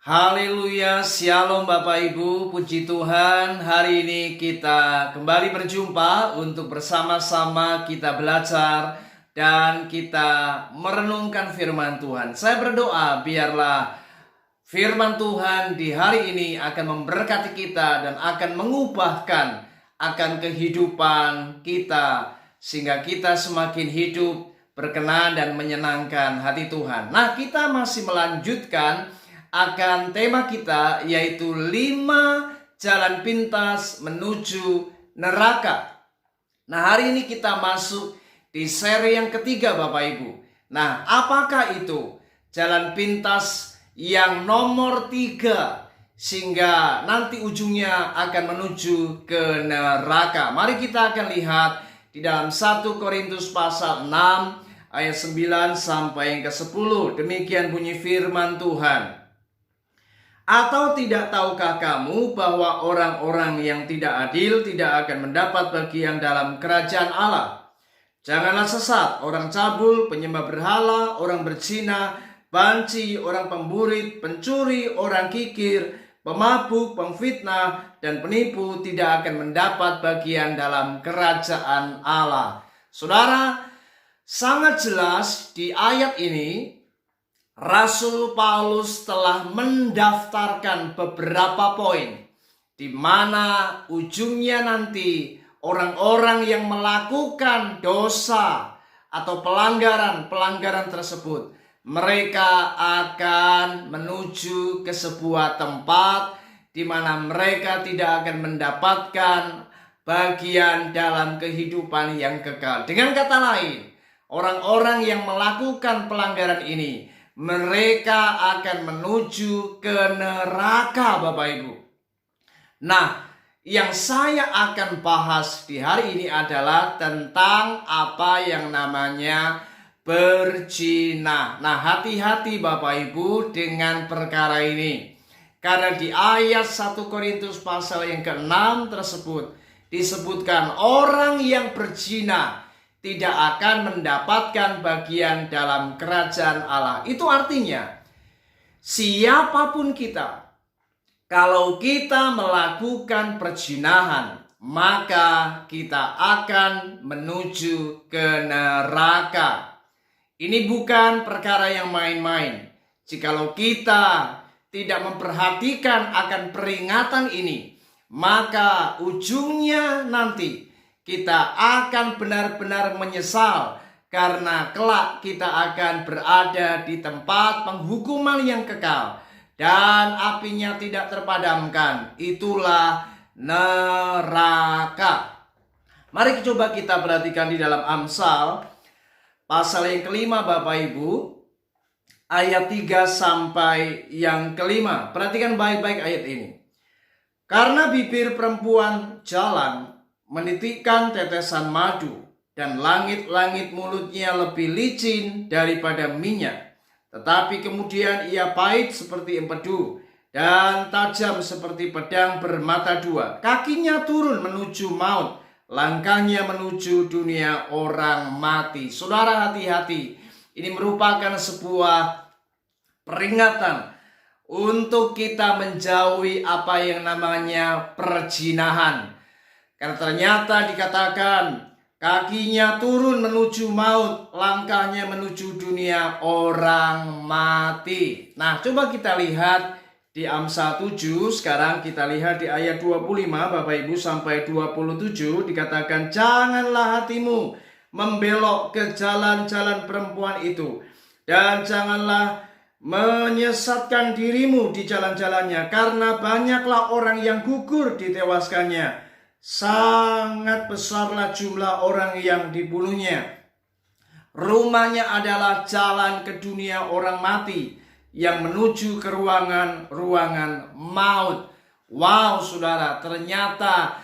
Haleluya, Shalom Bapak Ibu, puji Tuhan. Hari ini kita kembali berjumpa untuk bersama-sama kita belajar dan kita merenungkan firman Tuhan. Saya berdoa biarlah firman Tuhan di hari ini akan memberkati kita dan akan mengubahkan akan kehidupan kita, sehingga kita semakin hidup berkenan dan menyenangkan hati Tuhan. Nah, kita masih melanjutkan akan tema kita, yaitu 5 jalan pintas menuju neraka. Nah, hari ini kita masuk di seri yang ketiga Bapak Ibu. Nah, apakah itu jalan pintas yang nomor 3 sehingga nanti ujungnya akan menuju ke neraka? Mari kita akan lihat di dalam 1 Korintus pasal 6 ayat 9 sampai yang ke-10. Demikian bunyi firman Tuhan. Atau tidak tahukah kamu bahwa orang-orang yang tidak adil tidak akan mendapat bagian dalam kerajaan Allah? Janganlah sesat, orang cabul, penyembah berhala, orang berzina, banci, orang pemburit, pencuri, orang kikir, pemabuk, pemfitnah, dan penipu tidak akan mendapat bagian dalam kerajaan Allah. Saudara, sangat jelas di ayat ini Rasul Paulus telah mendaftarkan beberapa poin di mana ujungnya nanti orang-orang yang melakukan dosa atau pelanggaran tersebut, mereka akan menuju ke sebuah tempat di mana mereka tidak akan mendapatkan bagian dalam kehidupan yang kekal. Dengan kata lain, orang-orang yang melakukan pelanggaran ini, mereka akan menuju ke neraka Bapak Ibu. Nah, yang saya akan bahas di hari ini adalah tentang apa yang namanya berzina. Nah, hati-hati Bapak Ibu dengan perkara ini. Karena di ayat 1 Korintus pasal yang ke-6 tersebut disebutkan orang yang berzina tidak akan mendapatkan bagian dalam kerajaan Allah. Itu artinya, siapapun kita, kalau kita melakukan perzinahan, maka kita akan menuju ke neraka. Ini bukan perkara yang main-main. Jikalau kita tidak memperhatikan akan peringatan ini, maka ujungnya nanti kita akan benar-benar menyesal, karena kelak kita akan berada di tempat penghukuman yang kekal dan apinya tidak terpadamkan. Itulah neraka. Mari coba kita perhatikan di dalam Amsal pasal yang kelima Bapak Ibu, ayat 3 sampai yang kelima. Perhatikan baik-baik ayat ini. Karena bibir perempuan jalan menitikkan tetesan madu, dan langit-langit mulutnya lebih licin daripada minyak. Tetapi kemudian ia pahit seperti empedu dan tajam seperti pedang bermata dua. Kakinya turun menuju maut, langkahnya menuju dunia orang mati. Saudara, hati-hati. Ini merupakan sebuah peringatan untuk kita menjauhi apa yang namanya perzinahan. Karena ternyata dikatakan kakinya turun menuju maut, langkahnya menuju dunia orang mati. Nah, coba kita lihat di Amsal 7. Sekarang kita lihat di ayat 25 Bapak Ibu sampai 27. Dikatakan, janganlah hatimu membelok ke jalan-jalan perempuan itu, dan janganlah menyesatkan dirimu di jalan-jalannya, karena banyaklah orang yang gugur ditewaskannya. Sangat besarlah jumlah orang yang dibunuhnya. Rumahnya adalah jalan ke dunia orang mati, yang menuju ke ruangan maut. Wow, saudara, ternyata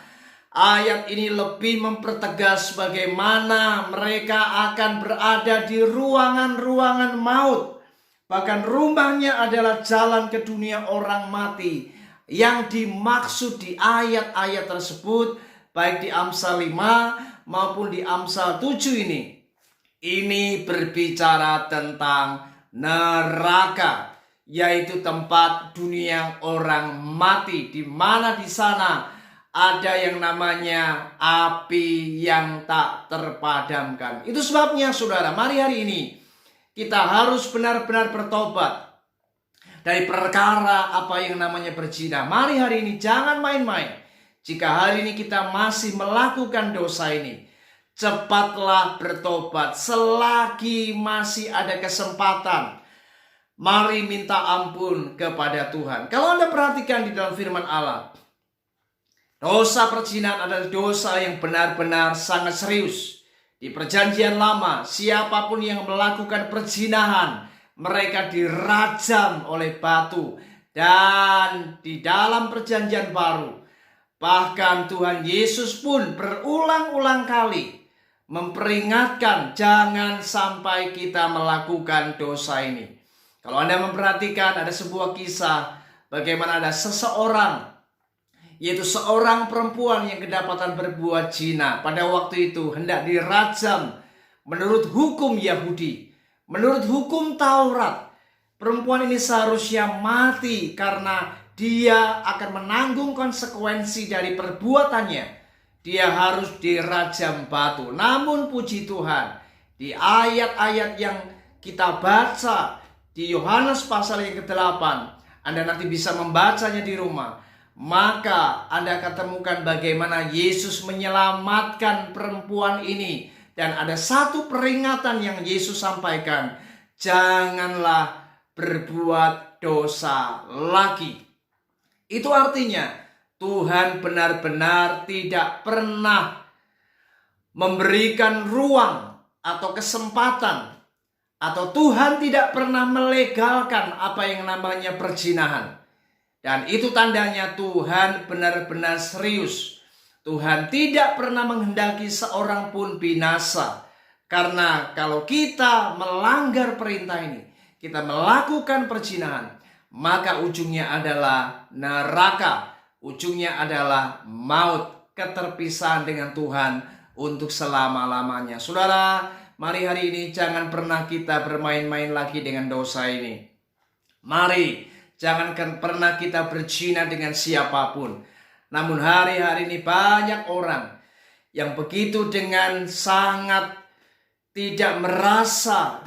ayat ini lebih mempertegas bagaimana mereka akan berada di ruangan maut. Bahkan rumahnya adalah jalan ke dunia orang mati. Yang dimaksud di ayat-ayat tersebut, baik di Amsal 5 maupun di Amsal 7 ini berbicara tentang neraka. yaitu tempat dunia orang mati, di mana di sana ada yang namanya api yang tak terpadamkan. Itu sebabnya saudara, mari hari ini kita harus benar-benar bertobat dari perkara apa yang namanya berzina. Mari hari ini jangan main-main. Jika hari ini kita masih melakukan dosa ini, cepatlah bertobat selagi masih ada kesempatan. Mari minta ampun kepada Tuhan. Kalau Anda perhatikan di dalam firman Allah, dosa perzinahan adalah dosa yang benar-benar sangat serius. Di perjanjian lama, siapapun yang melakukan perzinahan, mereka dirajam oleh batu. Dan di dalam perjanjian baru, bahkan Tuhan Yesus pun berulang-ulang kali memperingatkan jangan sampai kita melakukan dosa ini. Kalau Anda memperhatikan, ada sebuah kisah bagaimana ada seseorang, yaitu seorang perempuan yang kedapatan berbuat zina. Pada waktu itu hendak dirajam menurut hukum Yahudi, menurut hukum Taurat. Perempuan ini seharusnya mati karena dia akan menanggung konsekuensi dari perbuatannya. Dia harus dirajam batu. Namun puji Tuhan, di ayat-ayat yang kita baca di Yohanes pasal yang ke-8, Anda nanti bisa membacanya di rumah, maka Anda akan temukan bagaimana Yesus menyelamatkan perempuan ini. Dan ada satu peringatan yang Yesus sampaikan, janganlah berbuat dosa lagi. Itu artinya Tuhan benar-benar tidak pernah memberikan ruang atau kesempatan, atau Tuhan tidak pernah melegalkan apa yang namanya perzinahan. Dan itu tandanya Tuhan benar-benar serius. Tuhan tidak pernah menghendaki seorang pun binasa. Karena kalau kita melanggar perintah ini, kita melakukan perzinahan, maka ujungnya adalah neraka. Ujungnya adalah maut, keterpisahan dengan Tuhan untuk selama-lamanya. Saudara, mari hari ini jangan pernah kita bermain-main lagi dengan dosa ini. Mari jangan pernah kita berzina dengan siapapun. Namun hari-hari ini banyak orang yang begitu dengan sangat tidak merasa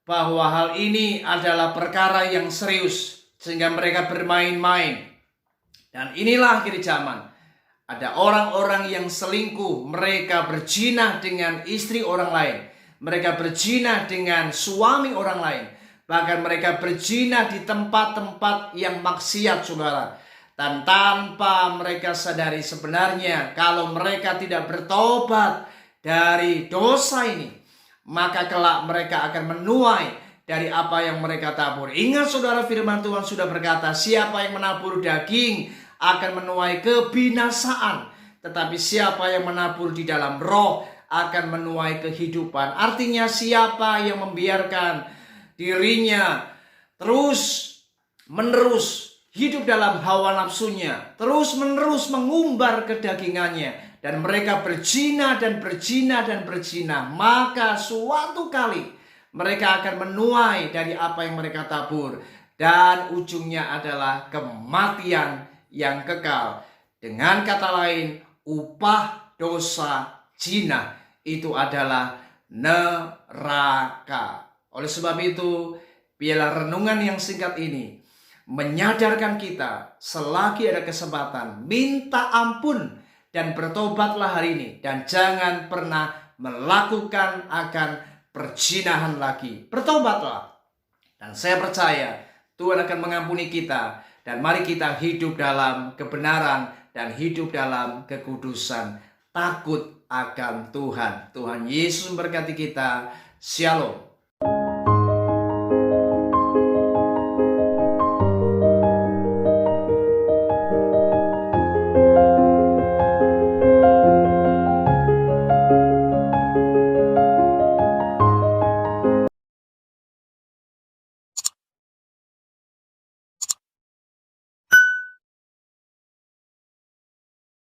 bahwa hal ini adalah perkara yang serius, sehingga mereka bermain-main. Dan inilah akhir zaman. Ada orang-orang yang selingkuh, mereka berzina dengan istri orang lain. Mereka berzina dengan suami orang lain. Bahkan mereka berzina di tempat-tempat yang maksiat, saudara. Dan tanpa mereka sadari sebenarnya, kalau mereka tidak bertobat dari dosa ini, maka kelak mereka akan menuai dari apa yang mereka tabur. Ingat saudara, firman Tuhan sudah berkata, siapa yang menabur daging akan menuai kebinasaan, tetapi siapa yang menabur di dalam roh akan menuai kehidupan. Artinya siapa yang membiarkan dirinya terus menerus hidup dalam hawa nafsunya, terus menerus mengumbar kedagingannya, dan mereka berzina dan berzina dan berzina, maka suatu kali mereka akan menuai dari apa yang mereka tabur. Dan ujungnya adalah kematian yang kekal. Dengan kata lain, upah dosa zina itu adalah neraka. Oleh sebab itu, biarlah renungan yang singkat ini menyadarkan kita, selagi ada kesempatan, minta ampun dan bertobatlah hari ini. Dan jangan pernah melakukan akan perzinahan lagi. Bertobatlah. Dan saya percaya Tuhan akan mengampuni kita. Dan mari kita hidup dalam kebenaran dan hidup dalam kekudusan. Takut akan Tuhan. Tuhan Yesus memberkati kita. Shalom.